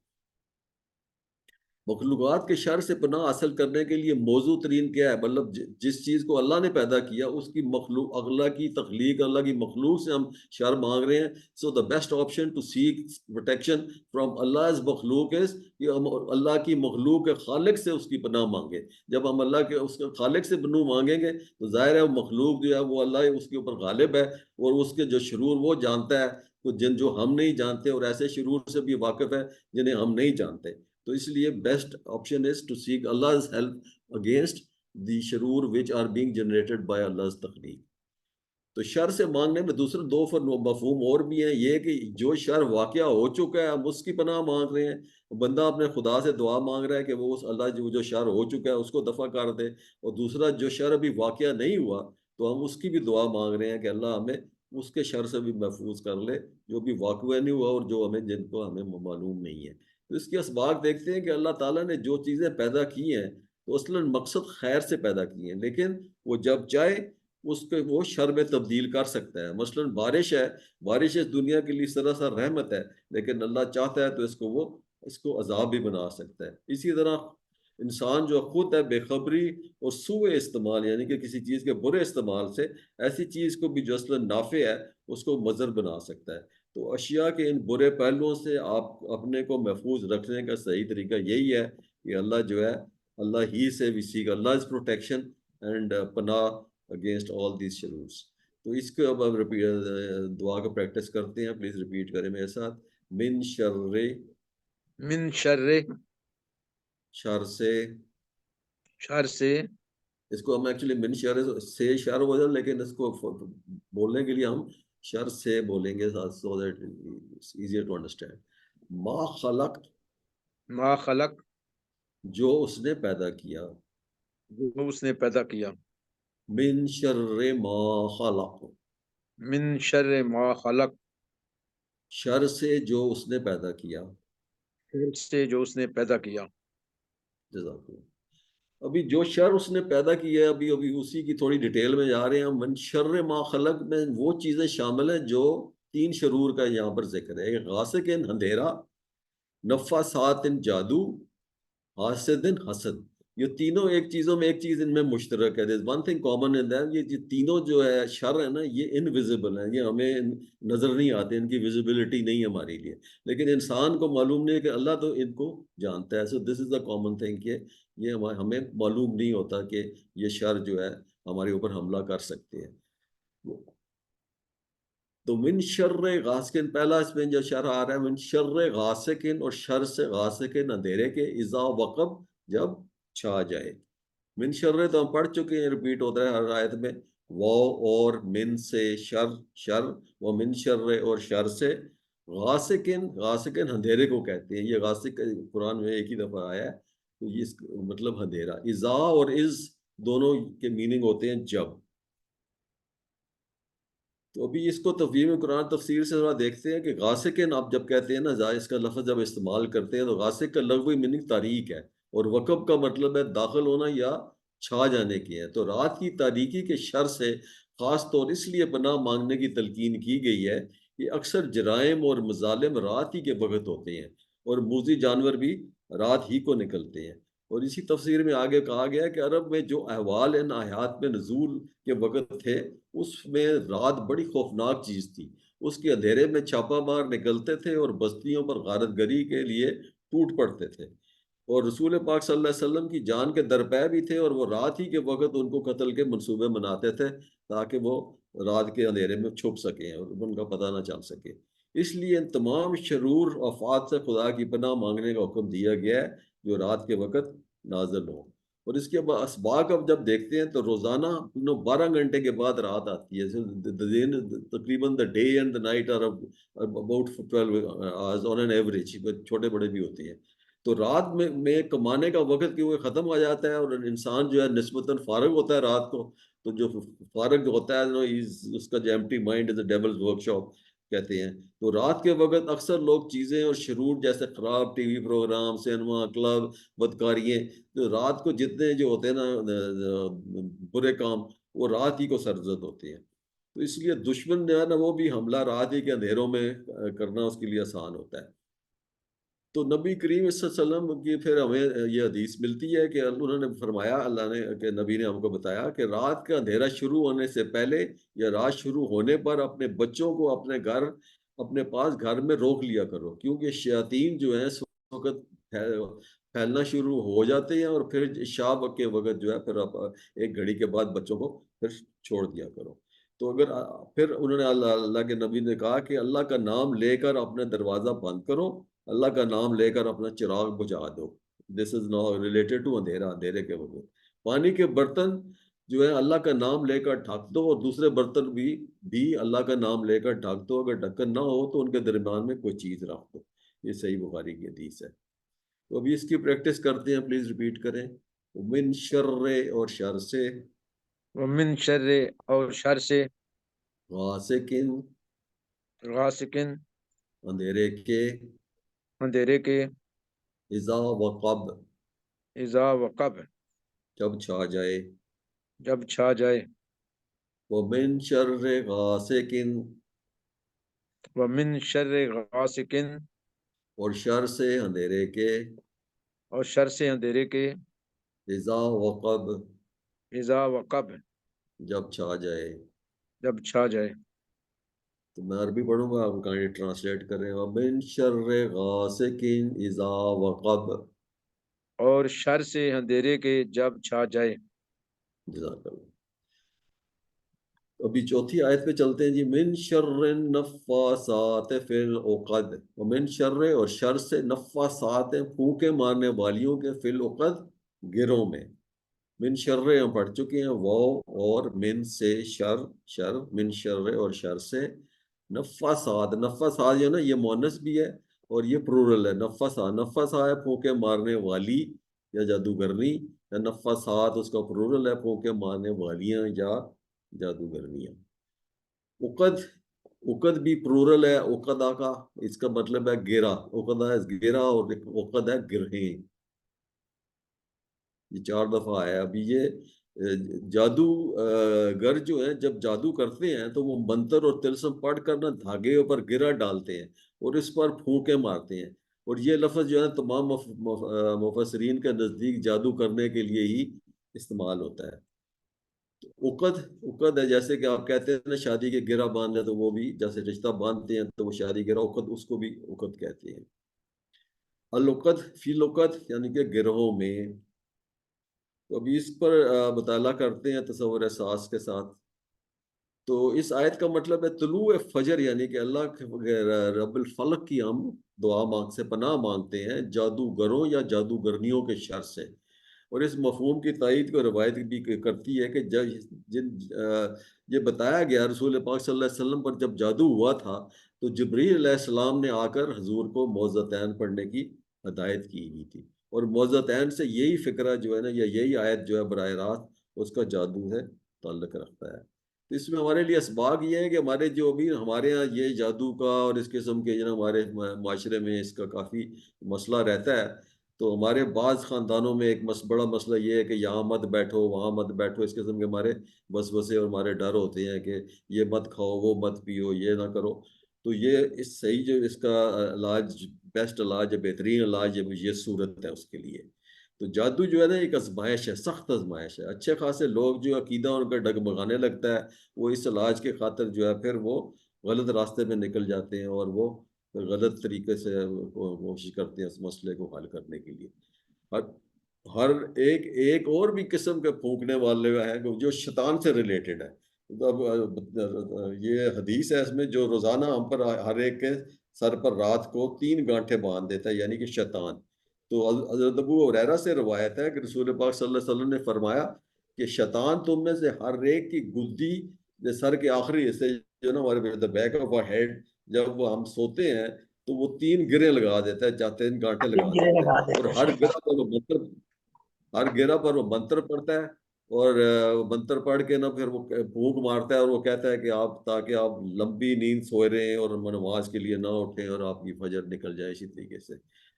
S1: مخلوقات کے شر سے پناہ حاصل کرنے کے لیے موضوع ترین کیا ہے؟ مطلب جس چیز کو اللہ نے پیدا کیا اس کی مخلوق، اللہ کی تخلیق، اللہ کی مخلوق سے ہم شر مانگ رہے ہیں. So the best option to seek protection from Allah is مخلوق از کہ ہم اللہ کی مخلوق کے خالق سے اس کی پناہ مانگیں. جب ہم اللہ کے اس کے خالق سے پناہ مانگیں گے تو ظاہر ہے وہ مخلوق جو ہے وہ اللہ اس کے اوپر غالب ہے، اور اس کے جو شرور وہ جانتا ہے، تو جو ہم نہیں جانتے، اور ایسے شرور سے بھی واقف ہے جنہیں ہم نہیں جانتے. تو اس لیے best option is to seek Allah's help against the شرور which are being generated by Allah's تخلیق. تو شر سے مانگنے میں دوسرے دو مفہوم اور بھی ہیں. یہ کہ جو شر واقعہ ہو چکا ہے ہم اس کی پناہ مانگ رہے ہیں. بندہ اپنے خدا سے دعا مانگ رہا ہے کہ وہ اللہ جو شر ہو چکا ہے اس کو دفع کر دے. اور دوسرا جو شر ابھی واقعہ نہیں ہوا تو ہم اس کی بھی دعا مانگ رہے ہیں کہ اللہ ہمیں اس کے شر سے بھی محفوظ کر لے جو بھی واقعہ نہیں ہوا اور جو جن کو ہمیں معلوم نہیں ہے. تو اس کے اسباق دیکھتے ہیں کہ اللہ تعالیٰ نے جو چیزیں پیدا کی ہیں تو اصلاً مقصد خیر سے پیدا کی ہیں، لیکن وہ جب چاہے اس کو وہ شر میں تبدیل کر سکتا ہے. مثلاً بارش ہے، بارش اس دنیا کے لیے سراسر رحمت ہے، لیکن اللہ چاہتا ہے تو اس کو عذاب بھی بنا سکتا ہے. اسی طرح انسان جو خود ہے بے خبری اور سوء استعمال، یعنی کہ کسی چیز کے برے استعمال سے ایسی چیز کو بھی جو اصلاً نافع ہے اس کو مضر بنا سکتا ہے. تو اشیاء کے ان برے پہلوؤں سے آپ اپنے کو محفوظ رکھنے کا صحیح طریقہ یہی ہے کہ اللہ جو ہے اللہ ہی سے وی سیک اللہ از پروٹیکشن اینڈ پناہ اگینسٹ آل دیز شرورس. تو اس کو اب دعا کا پریکٹس کرتے ہیں. پلیز ریپیٹ کریں میرے ساتھ. من شر سے
S3: شر سے
S1: اس کو ہم ایکچولی من شر سے شر ہو جائے، لیکن اس کو بولنے کے لیے ہم شر سے بولیں گے so that it's easier to understand.
S3: ما خلق
S1: جو اس نے پیدا کیا،
S3: جو اس نے پیدا کیا،
S1: من شر ما خلق،
S3: من شر ما خلق
S1: شر سے جو اس نے پیدا کیا.
S3: شر سے جو اس نے پیدا کیا.
S1: جزاک اللہ. ابھی جو شر اس نے پیدا کی ہے ابھی اسی کی تھوڑی ڈیٹیل میں جا رہے ہیں. من شر ما خلق میں وہ چیزیں شامل ہیں جو 3 شرور کا یہاں پر ذکر ہے. غاسق اندھیرا، نفاسات جادو، حاسد حسد. یہ تینوں ایک چیزوں میں ایک چیز ان میں مشترک ہے. there's one thing common in them. یہ تینوں جو ہے شر ہے نا یہ انویزیبل ہیں، یہ ہمیں نظر نہیں آتے، ان کی ویزیبلٹی نہیں ہے ہمارے لیے، لیکن انسان کو معلوم نہیں ہے کہ اللہ تو ان کو جانتا ہے. سو دس از دا کامن تھنگ کہ یہ ہمیں معلوم نہیں ہوتا کہ یہ شر جو ہے ہمارے اوپر حملہ کر سکتے ہیں. تو من شر غاسقن، پہلا اس میں جو شر آ رہا ہے من شر غاسقن، اور شر سے غاسقن اندھیرے کے، اذا وقب جب چھا جائے. من شر تو ہم پڑھ چکے ہیں، ریپیٹ ہوتا ہے ہر آیت میں. وہ اور من سے شر وہ من شر اور شر سے. غاسقن اندھیرے کو کہتے ہیں. یہ غاسق قرآن میں ایک ہی دفعہ آیا ہے، تو یہ مطلب اندھیرا. اذا اور از دونوں کے میننگ ہوتے ہیں جب. تو ابھی اس کو تفہیم قرآن تفسیر سے ذرا دیکھتے ہیں کہ غاسقن آپ جب کہتے ہیں نا، اس کا لفظ جب استعمال کرتے ہیں تو غاسق کا لغوی میننگ تاریک ہے، اور وقب کا مطلب ہے داخل ہونا یا چھا جانے کی ہے. تو رات کی تاریکی کے شر سے خاص طور اس لیے پناہ مانگنے کی تلقین کی گئی ہے کہ اکثر جرائم اور مظالم رات ہی کے وقت ہوتے ہیں، اور موذی جانور بھی رات ہی کو نکلتے ہیں. اور اسی تفسیر میں آگے کہا گیا ہے کہ عرب میں جو احوال ان آیات میں نزول کے وقت تھے اس میں رات بڑی خوفناک چیز تھی. اس کے اندھیرے میں چھاپا مار نکلتے تھے اور بستیوں پر غارت گری کے لیے ٹوٹ پڑتے تھے، اور رسول پاک صلی اللہ علیہ وسلم کی جان کے درپے بھی تھے، اور وہ رات ہی کے وقت ان کو قتل کے منصوبے بناتے تھے تاکہ وہ رات کے اندھیرے میں چھپ سکیں اور ان کا پتہ نہ چل سکے. اس لیے ان تمام شرور آفات سے خدا کی پناہ مانگنے کا حکم دیا گیا ہے جو رات کے وقت نازل ہو. اور اس کے اسباق اب جب دیکھتے ہیں تو روزانہ 12 گھنٹے کے بعد رات آتی ہے. تقریباً the day and the night are about 12 hours on an average، چھوٹے بڑے بھی ہوتے ہیں. تو رات میں کمانے کا وقت کیونکہ ختم ہو جاتا ہے اور انسان جو ہے نسبتاً فارغ ہوتا ہے رات کو، تو جو فارغ ہوتا ہے اس کا جو empty mind is a devil's work shop کہتے ہیں. تو رات کے وقت اکثر لوگ چیزیں اور شرور جیسے خراب T V programme, cinema, club, بدکاریاں، جو رات کو جتنے جو ہوتے ہیں نا برے کام، وہ رات ہی کو سرزد ہوتے ہیں. تو اس لیے دشمن جو ہے نا وہ بھی حملہ رات ہی کے اندھیروں میں کرنا اس کے لیے آسان ہوتا ہے. تو نبی کریم صلی اللہ علیہ وسلم کی پھر ہمیں یہ حدیث ملتی ہے کہ انہوں نے فرمایا، اللہ نے کہ نبی نے ہم کو بتایا کہ رات کا اندھیرا شروع ہونے سے پہلے یا رات شروع ہونے پر اپنے بچوں کو اپنے پاس گھر میں روک لیا کرو، کیونکہ شیاطین جو ہیں اس وقت پھیلنا شروع ہو جاتے ہیں، اور پھر شام کے وقت جو ہے پھر ایک گھڑی کے بعد بچوں کو پھر چھوڑ دیا کرو. تو پھر انہوں نے اللہ کے نبی نے کہا کہ اللہ کا نام لے کر اپنا دروازہ بند کرو، اللہ کا نام لے کر اپنا چراغ بجھا دو. دس از ناؤ ریلیٹڈ ٹو اندھیرے کے وقت. پانی کے برتن جو ہے اللہ کا نام لے کر ڈھک دو، اور دوسرے برتن بھی اللہ کا نام لے کر ڈھک دو. اگر ڈھکن نہ ہو تو ان کے درمیان میں کوئی چیز رکھ دو. یہ صحیح بخاری کی حدیث ہے. تو ابھی اس کی پریکٹس کرتے ہیں، پلیز ریپیٹ کریں. من شر، اور شر سے،
S3: ومن شر، اور شر سے،
S1: غاسقن،
S3: غاسقن،
S1: اندھیرے کے،
S3: اندھیرے کے،
S1: اذا وقب،
S3: اذا وقب،
S1: جب چھا جائے.
S3: جب چھا جائے.
S1: ومن شر غاسقن،
S3: ومن شر غاسقن،
S1: اور شر سے اندھیرے کے،
S3: اور شر سے اندھیرے کے،
S1: اذا وقب،
S3: اذا وقب،
S1: جب چھا جائے.
S3: جب چھا جائے.
S1: تو میں عربی پڑھوں گا، آپ کہیں ٹرانسلیٹ کریں. ومن شر غاسق اذا وقب.
S3: اور شر سے اندھیرے کے جب چھا جائے.
S1: جزاک اللہ. ابھی چوتھی آیت پہ چلتے ہیں جی. من شر النفاثات فی العقد. ومن شر، اور شر سے، نفاثات، پھونکے مارنے والیوں کے، فی العقد، گروں میں. من شر ہم پڑھ چکے ہیں، واو اور من سے شر، من شر اور شر سے. نفاثات، نفاثات جو ہے نا یہ مونس بھی ہے اور یہ پرورل ہے. نفاثات ہے پھونکے مارنے والی یا جادوگرنی، یا نفاثات اس کا پرورل ہے پھونکے مارنے والیاں یا جادوگرنیاں. عقد بھی پرورل ہے عقدہ کا، اس کا مطلب ہے گیرا. عقدہ ہے گیرا، اور عقد ہے گرہیں. یہ 4 دفعہ آیا. ابھی یہ جادو گر جو ہیں جب جادو کرتے ہیں تو وہ منتر اور طلسم پڑھ کر نا دھاگے پر گرہ ڈالتے ہیں اور اس پر پھونکے مارتے ہیں. اور یہ لفظ جو ہے تمام مفسرین کے نزدیک جادو کرنے کے لیے ہی استعمال ہوتا ہے. عقد ہے جیسے کہ آپ کہتے ہیں نا شادی کے گرہ باندھنا، تو وہ بھی جیسے رشتہ باندھتے ہیں تو وہ شادی گرہ عقد، اس کو بھی عقد کہتے ہیں. العقد فی العقد یعنی کہ گروہوں میں. تو ابھی اس پر مطالعہ کرتے ہیں تصور احساس کے ساتھ. تو اس آیت کا مطلب ہے طلوع فجر، یعنی کہ اللہ رب الفلق کی ہم دعا سے پناہ مانگتے ہیں جادوگروں یا جادوگرنیوں کے شر سے. اور اس مفہوم کی تائید کو روایت بھی کرتی ہے کہ یہ بتایا گیا رسول پاک صلی اللہ علیہ وسلم پر جب جادو ہوا تھا تو جبریل علیہ السلام نے آ کر حضور کو موعظتین پڑھنے کی ہدایت کی گئی تھی. اور موعظتین سے یہی فکرہ جو ہے نا یا یہی آیت جو ہے براہ راست اس کا جادو ہے تعلق رکھتا ہے. تو اس میں ہمارے لیے اسباق یہ ہے کہ ہمارے جو بھی ہمارے ہاں یہ جادو کا اور اس قسم کے جو نا ہمارے معاشرے میں اس کا کافی مسئلہ رہتا ہے. تو ہمارے بعض خاندانوں میں ایک بڑا مسئلہ یہ ہے کہ یہاں مت بیٹھو وہاں مت بیٹھو، اس قسم کے ہمارے وسوسے اور ہمارے ڈر ہوتے ہیں کہ یہ مت کھاؤ وہ مت پیو یہ نہ کرو. تو یہ صحیح جو اس کا علاج، بیسٹ علاج ہے، بہترین علاج ہے، یہ صورت ہے اس کے لیے. تو جادو جو ہے نا ایک آزمائش ہے، سخت آزمائش ہے. اچھے خاصے لوگ جو عقیدہ ان کا ڈگمگانے لگتا ہے، وہ اس علاج کے خاطر جو ہے پھر وہ غلط راستے پہ نکل جاتے ہیں اور وہ غلط طریقے سے کوشش کرتے ہیں اس مسئلے کو حل کرنے کے لیے. ہر ایک اور بھی قسم کے پھونکنے والے ہیں جو شیطان سے ریلیٹڈ ہے. اب یہ حدیث ہے اس میں جو روزانہ ہم پر ہر ایک کے سر پر رات کو 3 گانٹھیں باندھ دیتا ہے، یعنی کہ شیطان. تو حضرت ابو ہریرہ سے روایت ہے کہ رسول پاک صلی اللہ علیہ وسلم نے فرمایا کہ شیطان تم میں سے ہر ایک کی گدی سر کے آخری حصے جو نا ہمارے بیک آف ہیڈ، جب ہم سوتے ہیں تو وہ 3 گرے لگا دیتا ہے، 3 کانٹے لگا
S2: گرے
S1: دیتا
S2: لگا
S1: ہے،
S2: دیتے
S1: اور
S2: ہیں
S1: ہر
S2: شیطان۔
S1: گرہ پر وہ منتر، ہر گرہ پر وہ منتر پڑھتا ہے، اور منتر پڑھ کے نا پھر وہ پھونک مارتا ہے، اور وہ کہتا ہے کہ آپ، تاکہ آپ لمبی نیند سوئے رہیں اور نماز کے لیے نہ اٹھیں اور آپ کی فجر نکل جائے اسی طریقے سے۔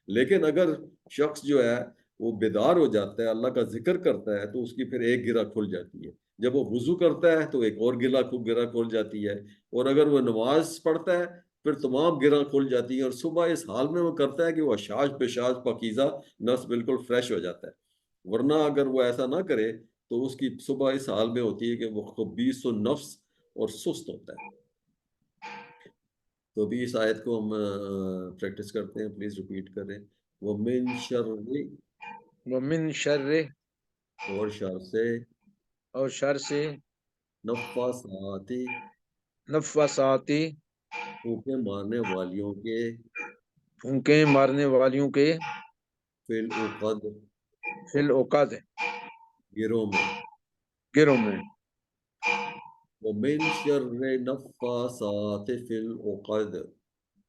S1: لیکن اگر شخص جو ہے وہ بیدار ہو جاتا ہے، اللہ کا ذکر کرتا ہے، تو اس کی پھر ایک گرہ کھل جاتی ہے۔ جب وہ وضو کرتا ہے تو ایک اور گرہ کھل جاتی ہے، اور اگر وہ نماز پڑھتا ہے پھر تمام گرہ کھل جاتی ہیں، اور صبح اس حال میں وہ کرتا ہے کہ وہ اشاش پیشاش پاکیزہ نفس بالکل فریش ہو جاتا ہے۔ ورنہ اگر وہ ایسا نہ کرے تو اس کی صبح اس حال میں ہوتی ہے کہ وہ خبیث النفس اور سست ہوتا ہے۔ تو ابھی اس آیت کو ہم پریکٹس کرتے ہیں، پلیز ریپیٹ کریں۔ وَمِن شَرِّ،
S3: ومن شر،
S1: اور شر سے،
S3: اور شر سے،
S1: نفاسات،
S3: نفاسات،
S1: پھونکے مارنے والیوں کے،
S3: پھونکیں مارنے والیوں کے،
S1: فی العقد،
S3: فی العقد،
S1: گروہ میں۔
S3: گروں میں۔
S1: وَمِن شَرِّ نفاسات فی العقد،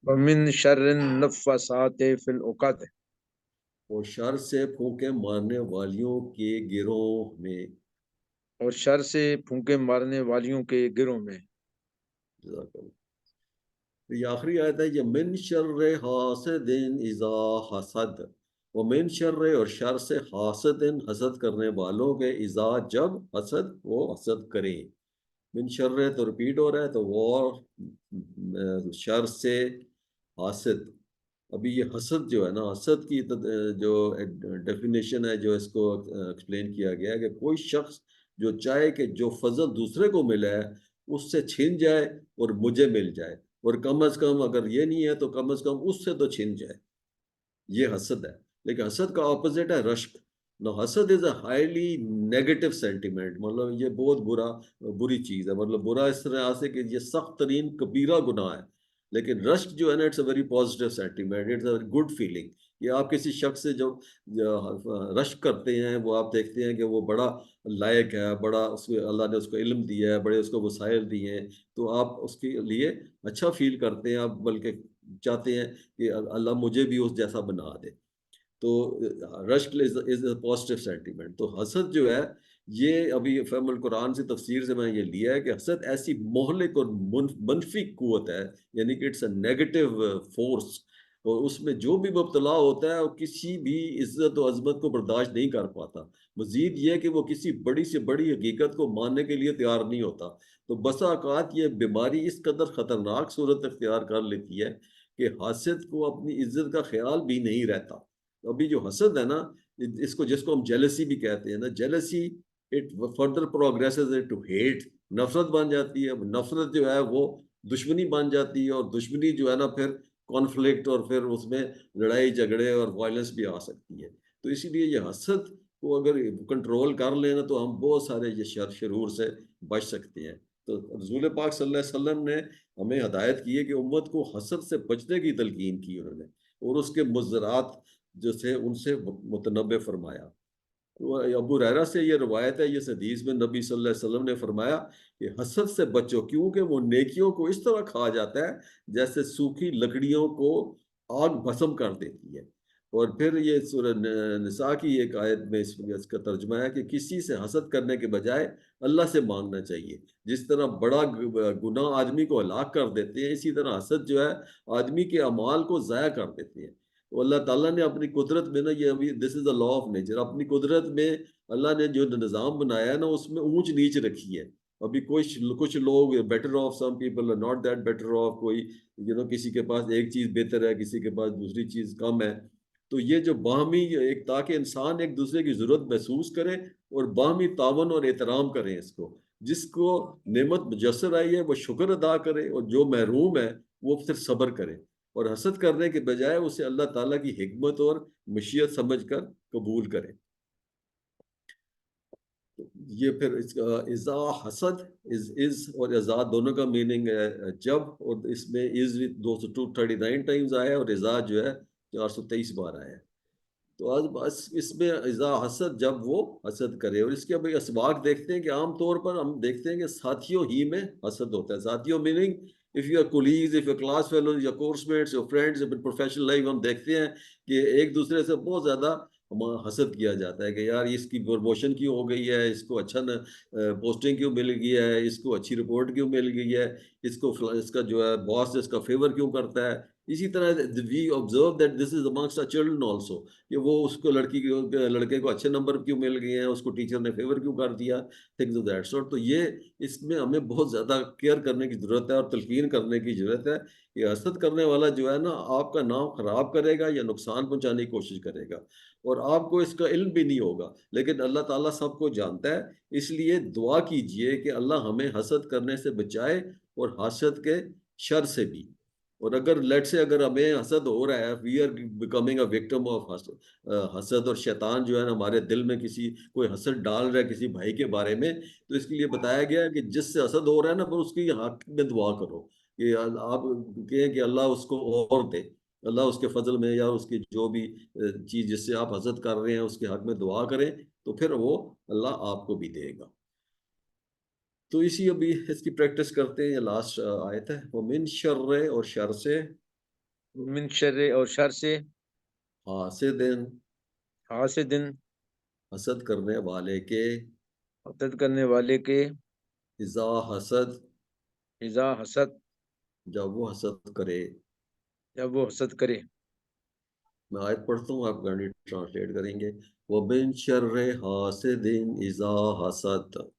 S3: ومن شر النفاسات فی العقد،
S1: اور شر سے پھونکے مارنے والیوں کے گروہ میں۔
S3: اور شر سے پھونکے مارنے والیوں کے گروہ میں۔
S1: جزاک اللہ۔ تو یہ آخری آیت ہے، یہ من شر حاسد اذا حسد، وہ من شر، اور شر سے حاسد، حسد کرنے والوں کے، اذا، جب، حسد، وہ حسد کریں۔ من شر تو ریپیٹ ہو رہا ہے، تو وہ شر سے حاسد۔ ابھی یہ حسد جو ہے نا، حسد کی جو ڈیفینیشن ہے، جو اس کو ایکسپلین کیا گیا ہے کہ کوئی شخص جو چاہے کہ جو فضل دوسرے کو ملا ہے اس سے چھن جائے اور مجھے مل جائے، اور کم از کم اگر یہ نہیں ہے تو کم از کم اس سے تو چھن جائے، یہ حسد ہے۔ لیکن حسد کا اپوزٹ ہے رشک۔ نو حسد از اے ہائیلی نیگیٹو سینٹیمنٹ، مطلب یہ بہت بری چیز ہے، مطلب برا اس طرح سے کہ یہ سخت ترین کبیرہ گناہ ہے۔ لیکن رشک جو ہے نا، it's a very positive sentiment, it's a good feeling. یہ آپ کسی شخص سے جو رشک کرتے ہیں، وہ آپ دیکھتے ہیں کہ وہ بڑا لائق ہے، بڑا اس کو اللہ نے اس کو علم دیا ہے، بڑے اس کو وسائل دیے ہیں، تو آپ اس کے لیے اچھا فیل کرتے ہیں، آپ بلکہ چاہتے ہیں کہ اللہ مجھے بھی اس جیسا بنا دے۔ تو رشک از اے پازیٹیو سینٹیمنٹ۔ تو حسد جو ہے، یہ ابھی فہم القرآن سے تفسیر سے میں یہ لیا ہے کہ حسد ایسی مہلک اور منفی قوت ہے، یعنی کہ اٹس اے نیگیٹو فورس، اور اس میں جو بھی مبتلا ہوتا ہے وہ کسی بھی عزت و عظمت کو برداشت نہیں کر پاتا۔ مزید یہ کہ وہ کسی بڑی سے بڑی حقیقت کو ماننے کے لیے تیار نہیں ہوتا۔ تو بسا اوقات یہ بیماری اس قدر خطرناک صورت اختیار کر لیتی ہے کہ حاسد کو اپنی عزت کا خیال بھی نہیں رہتا۔ ابھی جو حسد ہے نا، اس کو، جس کو ہم جیلسی بھی کہتے ہیں نا، jealousy it further progresses to hate, نفرت بن جاتی ہے، نفرت جو ہے وہ دشمنی بن جاتی ہے، اور دشمنی جو ہے نا پھر کانفلکٹ، اور پھر اس میں لڑائی جھگڑے اور وائلنس بھی آ سکتی ہے۔ تو اسی لیے یہ حسد کو اگر کنٹرول کر لینا تو ہم بہت سارے یہ شرور سے بچ سکتے ہیں۔ تو رسول پاک صلی اللہ علیہ وسلم نے ہمیں ہدایت کی ہے کہ امت کو حسد سے بچنے کی تلقین کی انہوں نے، اور اس کے مضرات جو تھے ان سے متنبع فرمایا۔ ابو ہریرہ سے یہ روایت ہے، یہ حدیث میں نبی صلی اللہ علیہ وسلم نے فرمایا کہ حسد سے بچو، کیونکہ وہ نیکیوں کو اس طرح کھا جاتا ہے جیسے سوکھی لکڑیوں کو آگ بھسم کر دیتی ہے۔ اور پھر یہ سورہ نساء کی ایک آیت میں اس کا ترجمہ ہے کہ کسی سے حسد کرنے کے بجائے اللہ سے مانگنا چاہیے۔ جس طرح بڑا گناہ آدمی کو ہلاک کر دیتے ہیں، اسی طرح حسد جو ہے آدمی کے اعمال کو ضائع کر دیتے ہیں۔ تو اللہ تعالیٰ نے اپنی قدرت میں نا، یہ ابھی دس از دا لا آف نیچر، اپنی قدرت میں اللہ نے جو نظام بنایا ہے نا، اس میں اونچ نیچ رکھی ہے۔ ابھی کچھ لوگ better off, some people are not that better off, کوئی کسی کے پاس ایک چیز بہتر ہے، کسی کے پاس دوسری چیز کم ہے۔ تو یہ جو باہمی ایک، تاکہ انسان ایک دوسرے کی ضرورت محسوس کرے اور باہمی تعاون اور احترام کریں، اس کو جس کو نعمت میسر آئی ہے وہ شکر ادا کرے، اور جو محروم ہے وہ پھر صبر کرے، اور حسد کرنے کے بجائے اسے اللہ تعالیٰ کی حکمت اور مشیت سمجھ کر قبول کرے۔ یہ پھر اس کا اذا حسد، از اور اذا دونوں کا میننگ ہے جب، اور اس میں از 239 ٹائمز آیا ہے، اور اذا جو ہے 423 بار آیا ہے۔ تو آج بس اس میں اذا حسد، جب وہ حسد کرے، اور اس کے ابھی اسباق دیکھتے ہیں کہ عام طور پر ہم دیکھتے ہیں کہ ساتھیوں ہی میں حسد ہوتا ہے۔ ساتھیوں meaning if you are colleagues, if you are class fellows, your course mates, your friends, your professional life, ہم دیکھتے ہیں کہ ایک دوسرے سے بہت زیادہ حسد کیا جاتا ہے کہ یار اس کی پروموشن کیوں ہو گئی ہے، اس کو اچھا پوسٹنگ کیوں مل گئی ہے، اس کو اچھی رپورٹ کیوں مل گئی ہے، اس کو اس کا جو ہے باس اس کا فیور کیوں کرتا ہے. اسی طرح we observe that this is amongst our children also کہ وہ اس کو لڑکے کو اچھے نمبر کیوں مل گئے ہیں، اس کو ٹیچر نے فیور کیوں کر دیا، تھنگز آف دیٹ سارٹ. تو یہ اس میں ہمیں بہت زیادہ کیئر کرنے کی ضرورت ہے اور تلقین کرنے کی ضرورت ہے. یہ حسد کرنے والا جو ہے نا آپ کا نام خراب کرے گا یا نقصان پہنچانے کی کوشش کرے گا، اور آپ کو اس کا علم بھی نہیں ہوگا. لیکن اللہ تعالیٰ سب کو جانتا ہے، اس لیے دعا کیجئے کہ اللہ ہمیں حسد کرنے سے بچائے اور حسد کے شر سے بھی. اور اگر لیٹ سے اگر ہمیں حسد ہو رہا ہے، we are becoming a victim of حسد، اور شیطان جو ہے نا ہمارے دل میں کسی کوئی حسد ڈال رہا ہے کسی بھائی کے بارے میں، تو اس کے لیے بتایا گیا کہ جس سے حسد ہو رہا ہے نا وہ اس کی حق میں دعا کرو کہ آپ کہیں کہ اللہ اس کو اور دے، اللہ اس کے فضل میں یا اس کی جو بھی چیز جس سے آپ حسد کر رہے ہیں اس کے حق میں دعا کریں تو پھر وہ اللہ آپ کو بھی دے گا. تو اسی ابھی اس کی پریکٹس کرتے ہیں. یہ لاسٹ آیت ہے، وہ من شر، اور شر سے،
S3: من شر اور شر سے،
S1: حاسد،
S3: حاسد
S1: حسد کرنے والے کے،
S3: حسد کرنے والے کے،
S1: اذا حسد،
S3: اذا حسد
S1: جب وہ حسد کرے.
S3: جب وہ حسد کرے.
S1: میں آیت پڑھتا ہوں، آپ گاڑی ٹرانسلیٹ کریں گے. وَمِن شَرِّ حَاسِدٍ إِذَا حَسَدَ.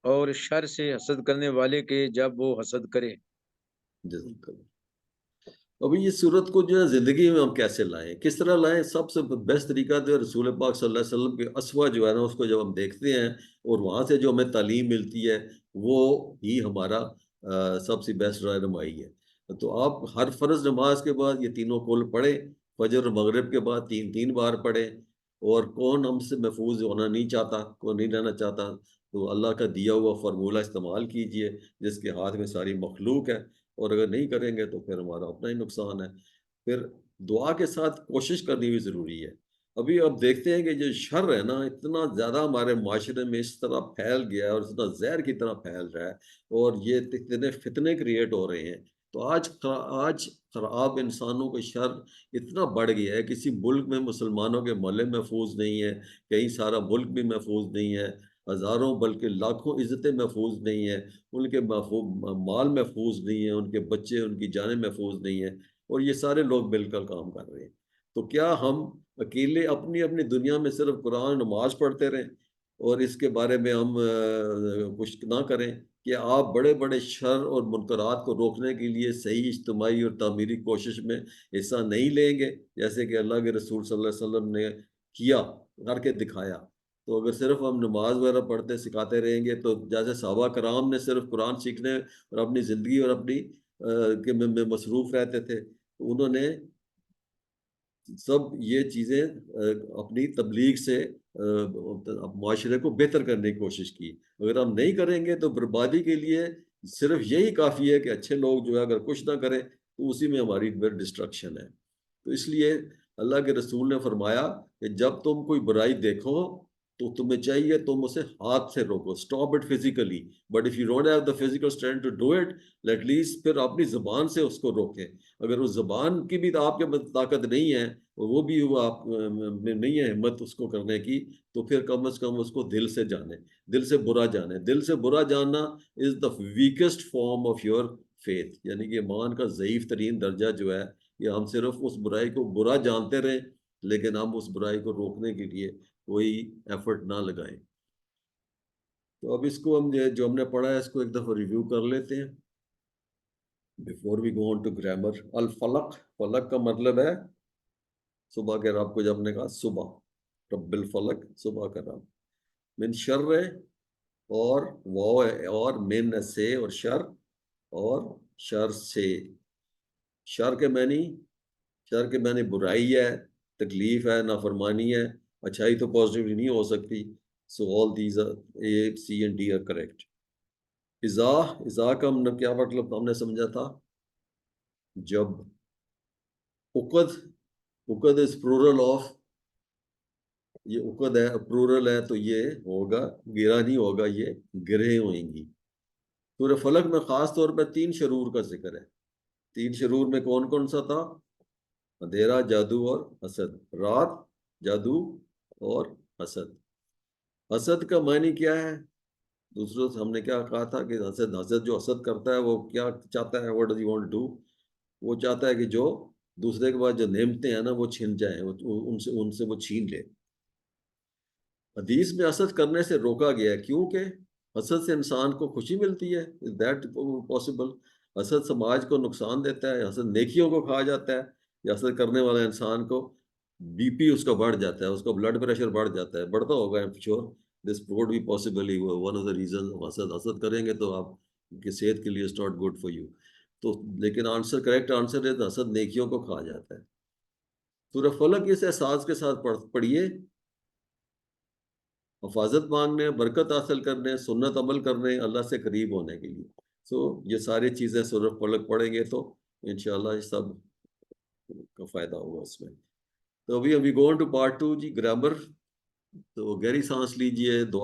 S3: اور شر سے حسد کرنے والے کے جب وہ حسد کرے.
S1: جزاک اللہ. ابھی یہ صورت کو جو ہے زندگی میں ہم کیسے لائیں، کس طرح لائیں؟ سب سے بیسٹ طریقہ تو رسول پاک صلی اللہ علیہ وسلم کے اسوہ جو ہے نا اس کو جب ہم دیکھتے ہیں اور وہاں سے جو ہمیں تعلیم ملتی ہے وہ ہی ہمارا سب سے بیسٹ رہنمائی ہے. تو آپ ہر فرض نماز کے بعد یہ تینوں کل پڑھیں، فجر و مغرب کے بعد 3 بار پڑھیں. اور کون ہم سے محفوظ ہونا نہیں چاہتا، کون نہیں رہنا چاہتا، تو اللہ کا دیا ہوا فارمولہ استعمال کیجئے جس کے ہاتھ میں ساری مخلوق ہے. اور اگر نہیں کریں گے تو پھر ہمارا اپنا ہی نقصان ہے. پھر دعا کے ساتھ کوشش کرنی بھی ضروری ہے. ابھی اب دیکھتے ہیں کہ جو شر ہے نا اتنا زیادہ ہمارے معاشرے میں اس طرح پھیل گیا ہے اور اتنا زہر کی طرح پھیل رہا ہے، اور یہ اتنے فتنے کریٹ ہو رہے ہیں. تو آج خراب انسانوں کا شر اتنا بڑھ گیا ہے، کسی ملک میں مسلمانوں کے محلے محفوظ نہیں ہے، کہیں سارا ملک بھی محفوظ نہیں ہے، ہزاروں بلکہ لاکھوں عزتیں محفوظ نہیں ہیں، ان کے مال محفوظ نہیں ہیں، ان کے بچے ان کی جانیں محفوظ نہیں ہیں، اور یہ سارے لوگ مل کر کام کر رہے ہیں. تو کیا ہم اکیلے اپنی اپنی دنیا میں صرف قرآن نماز پڑھتے رہیں اور اس کے بارے میں ہم کچھ نہ کریں؟ کہ آپ بڑے بڑے شر اور منکرات کو روکنے کے لیے صحیح اجتماعی اور تعمیری کوشش میں حصہ نہیں لیں گے جیسے کہ اللہ کے رسول صلی اللہ علیہ وسلم نے کیا، کر کے دکھایا؟ تو اگر صرف ہم نماز وغیرہ پڑھتے سکھاتے رہیں گے تو جیسے صحابہ کرام نے صرف قرآن سیکھنے اور اپنی زندگی اور اپنی میں مصروف رہتے تھے، انہوں نے سب یہ چیزیں اپنی تبلیغ سے معاشرے کو بہتر کرنے کی کوشش کی. اگر ہم نہیں کریں گے تو بربادی کے لیے صرف یہی کافی ہے کہ اچھے لوگ جو ہے اگر کچھ نہ کریں تو اسی میں ہماری ڈسٹرکشن ہے. تو اس لیے اللہ کے رسول نے فرمایا کہ جب تم کوئی برائی دیکھو تو تمہیں چاہیے تم اسے ہاتھ سے روکو، stop it physically. But if you don't have the physical strength to do it, at least پھر اپنی زبان سے اس کو روکیں. اگر اس زبان کی بھی آپ کے طاقت نہیں ہے، وہ بھی آپ میں نہیں ہے ہمت اس کو کرنے کی، تو پھر کم از کم اس کو دل سے جانیں، دل سے برا جانیں. دل سے برا جاننا از دا ویکسٹ فارم آف یور فیتھ، یعنی کہ ایمان کا ضعیف ترین درجہ جو ہے یہ ہم صرف اس برائی کو برا جانتے رہیں لیکن ہم اس برائی کو روکنے کے لیے کوئی ایفرٹ نہ لگائیں. تو اب اس کو جو ہم نے پڑھا ہے اس کو ایک دفعہ ریویو کر لیتے ہیں before we go on to grammar. الفلق، فلق کا مطلب ہے صبح کے رب کو. جب نے کہا صبح، رب الفلق، صبح کا رب. من شر، اور وہ اور من سے، اور شر، اور شر سے. شر کے معنی برائی ہے، تکلیف ہے، نافرمانی ہے. اچھائی تو پازیٹیو نہیں ہو سکتی. So all these are A, C and D are correct. اذا کا کیا مطلب ہم نے سمجھا تھا؟ جب. عقد از پلورل آف، یہ عقد ہے، پلورل ہے تو یہ ہوگا گرا نہیں ہوگا، یہ گرہیں ہوئیں گی. سورہ فلق میں خاص طور پہ 3 شرور کا ذکر ہے. 3 شرور میں کون کون سا تھا؟ اندھیرا، جادو اور حسد. رات، جادو اور حسد. حسد کا معنی کیا ہے؟ دوسروں سے ہم نے کیا کہا تھا کہ حسد جو حسد کرتا ہے وہ کیا چاہتا ہے؟ What does he want to do? وہ چاہتا ہے کہ جو دوسرے کے بعد جو نعمتیں ہیں نا وہ چھن جائیں، ان سے وہ چھین لے. حدیث میں حسد کرنے سے روکا گیا ہے کیونکہ حسد سے انسان کو خوشی ملتی ہے. Is that possible? حسد سماج کو نقصان دیتا ہے، حسد نیکیوں کو کھا جاتا ہے. یا حسد کرنے والا انسان کو بی پی اس کا بڑھ جاتا ہے، اس کا بلڈ پریشر بڑھ جاتا ہے، بڑھتا ہوگا I'm sure. This would be possible one of the reason. حسد کریں گے تو آپ کی صحت کے لیے is not good for you. تو لیکن کریکٹ آنسر ہے حسد نیکیوں کو کھا جاتا ہے. سورہ فلق اس احساس کے ساتھ پڑھیے، حفاظت مانگنے، برکت حاصل کرنے، سنت عمل کرنے، اللہ سے قریب ہونے کے لیے. یہ ساری چیزیں سورہ فلق پڑھیں گے تو انشاءاللہ یہ سب کا فائدہ ہوگا اس میں. تو ابھی گوئنگ ٹو پارٹ 2 جی، گرامر. تو گہری سانس لیجئے، دعا